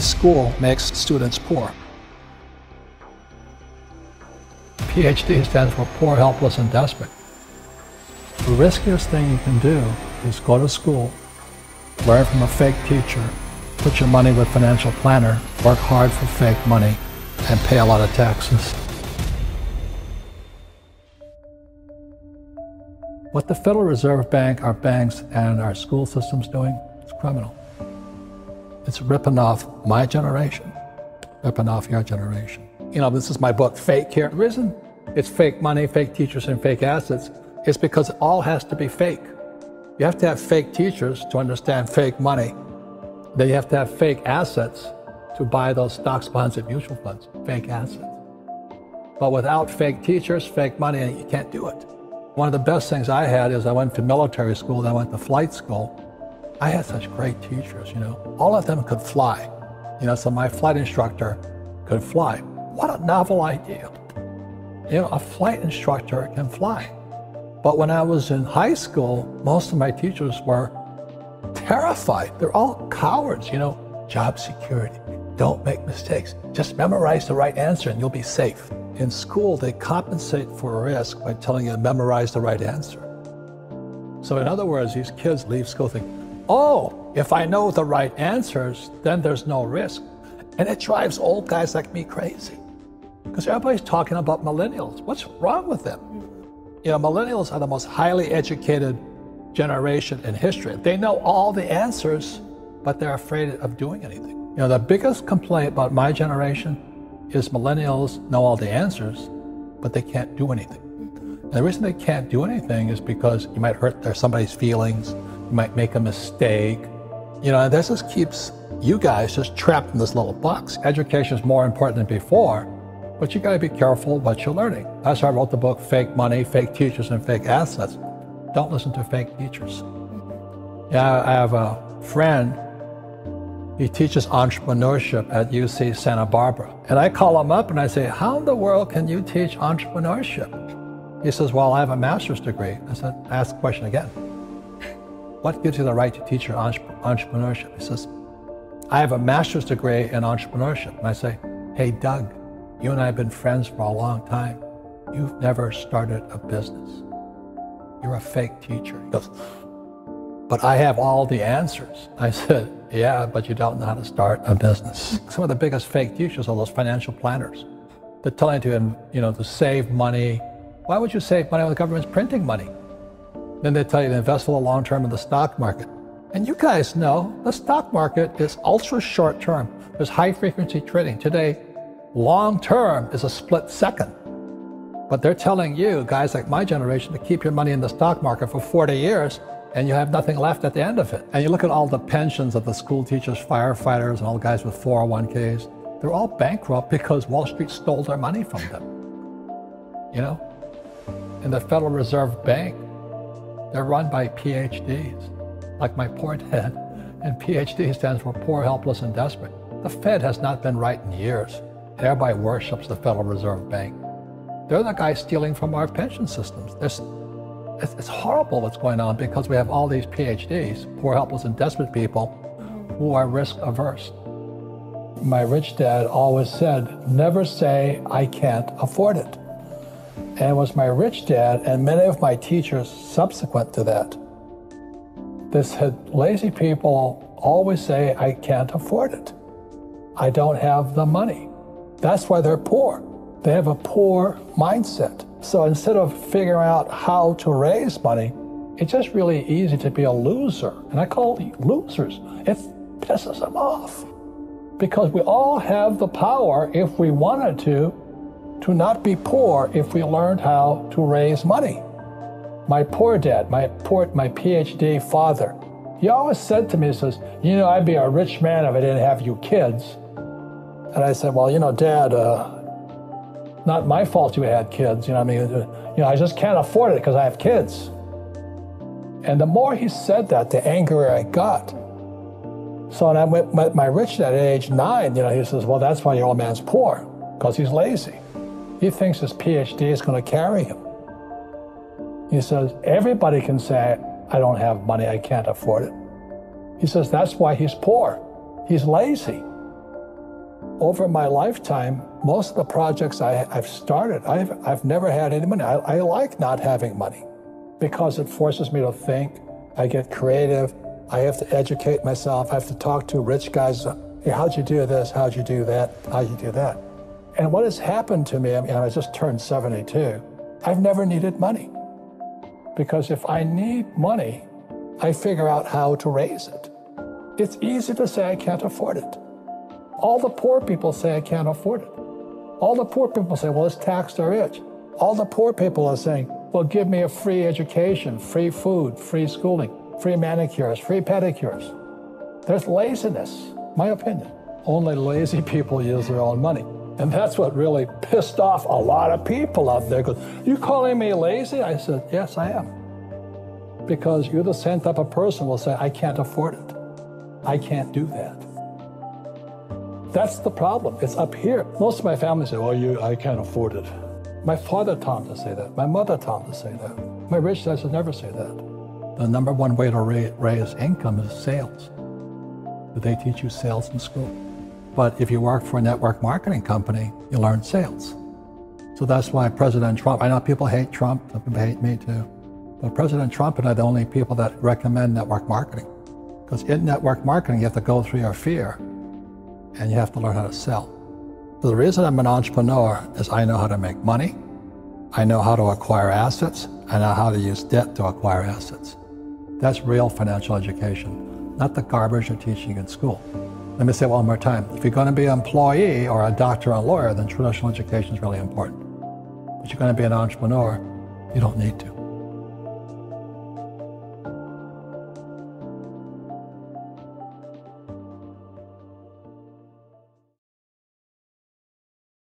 School makes students poor. PhD stands for poor, helpless, and desperate. The riskiest thing you can do is go to school, learn from a fake teacher, put your money with a financial planner, work hard for fake money, and pay a lot of taxes. What the Federal Reserve Bank, our banks, and our school system's doing is criminal. It's ripping off my generation, ripping off your generation. You know, this is my book, Fake Here. The reason it's fake money, fake teachers, and fake assets is because it all has to be fake. You have to have fake teachers to understand fake money. Then you have to have fake assets to buy those stocks, bonds, and mutual funds, fake assets. But without fake teachers, fake money, you can't do it. One of the best things I had is I went to military school, then I went to flight school. I had such great teachers, you know. All of them could fly. You know, so my flight instructor could fly. What a novel idea. You know, a flight instructor can fly. But when I was in high school, most of my teachers were terrified. They're all cowards, you know. Job security, don't make mistakes. Just memorize the right answer and you'll be safe. In school, they compensate for a risk by telling you to memorize the right answer. So in other words, these kids leave school thinking, oh, if I know the right answers, then there's no risk. And it drives old guys like me crazy. Because everybody's talking about millennials. What's wrong with them? You know, millennials are the most highly educated generation in history. They know all the answers, but they're afraid of doing anything. You know, the biggest complaint about my generation is millennials know all the answers, but they can't do anything. And the reason they can't do anything is because you might hurt somebody's feelings, you might make a mistake. You know, and this just keeps you guys just trapped in this little box. Education is more important than before, but you gotta be careful what you're learning. That's why I wrote the book, Fake Money, Fake Teachers, and Fake Assets. Don't listen to fake teachers. Yeah, I have a friend, he teaches entrepreneurship at UC Santa Barbara. And I call him up and I say, how in the world can you teach entrepreneurship? He says, well, I have a master's degree. I said, ask the question again. What gives you the right to teach your entrepreneurship? He says, I have a master's degree in entrepreneurship. And I say, hey, Doug, you and I have been friends for a long time. You've never started a business. You're a fake teacher. He goes, but I have all the answers. I said, yeah, but you don't know how to start a business. Some of the biggest fake teachers are those financial planners. They're telling you, to save money. Why would you save money when the government's printing money? Then they tell you to invest for the long term in the stock market. And you guys know the stock market is ultra short term. There's high frequency trading. Today, long term is a split second. But they're telling you, guys like my generation, to keep your money in the stock market for 40 years and you have nothing left at the end of it. And you look at all the pensions of the school teachers, firefighters, and all the guys with 401ks, they're all bankrupt because Wall Street stole their money from them. You know? And the Federal Reserve Bank, they're run by PhDs, like my poor dad. And PhD stands for poor, helpless, and desperate. The Fed has not been right in years. And everybody worships the Federal Reserve Bank. They're the guys stealing from our pension systems. It's horrible what's going on because we have all these PhDs, poor, helpless, and desperate people who are risk averse. My rich dad always said, never say, I can't afford it. And it was my rich dad and many of my teachers subsequent to that. Lazy people always say, I can't afford it. I don't have the money. That's why they're poor. They have a poor mindset. So instead of figuring out how to raise money, it's just really easy to be a loser. And I call it losers. It pisses them off. Because we all have the power, if we wanted to not be poor if we learned how to raise money. My poor dad, my PhD father, he always said to me, he says, I'd be a rich man if I didn't have you kids. And I said, well, Dad, not my fault you had kids, I just can't afford it because I have kids. And the more he said that, the angrier I got. So when I met my rich dad at age 9, he says, well, that's why your old man's poor, because he's lazy. He thinks his PhD is going to carry him. He says, everybody can say, I don't have money, I can't afford it. He says, that's why he's poor. He's lazy. Over my lifetime, most of the projects I've started, I've never had any money. I like not having money because it forces me to think. I get creative. I have to educate myself. I have to talk to rich guys. Hey, how'd you do this? How'd you do that? How'd you do that? And what has happened to me, I just turned 72, I've never needed money. Because if I need money, I figure out how to raise it. It's easy to say I can't afford it. All the poor people say I can't afford it. All the poor people say, well, it's taxed the rich. All the poor people are saying, well, give me a free education, free food, free schooling, free manicures, free pedicures. There's laziness, my opinion. Only lazy people use their own money. And that's what really pissed off a lot of people out there. Because, you calling me lazy? I said, yes, I am. Because you're the same type of person who will say, I can't afford it. I can't do that. That's the problem. It's up here. Most of my family say, well, I can't afford it. My father taught me to say that. My mother taught me to say that. My rich dad should never say that. The number one way to raise income is sales. Do they teach you sales in school? But if you work for a network marketing company, you learn sales. So that's why President Trump, I know people hate Trump, some people hate me too, but President Trump and I are the only people that recommend network marketing. Because in network marketing, you have to go through your fear and you have to learn how to sell. So the reason I'm an entrepreneur is I know how to make money, I know how to acquire assets, I know how to use debt to acquire assets. That's real financial education, not the garbage you're teaching in school. Let me say it one more time. If you're going to be an employee or a doctor or a lawyer, then traditional education is really important. But you're going to be an entrepreneur, you don't need to.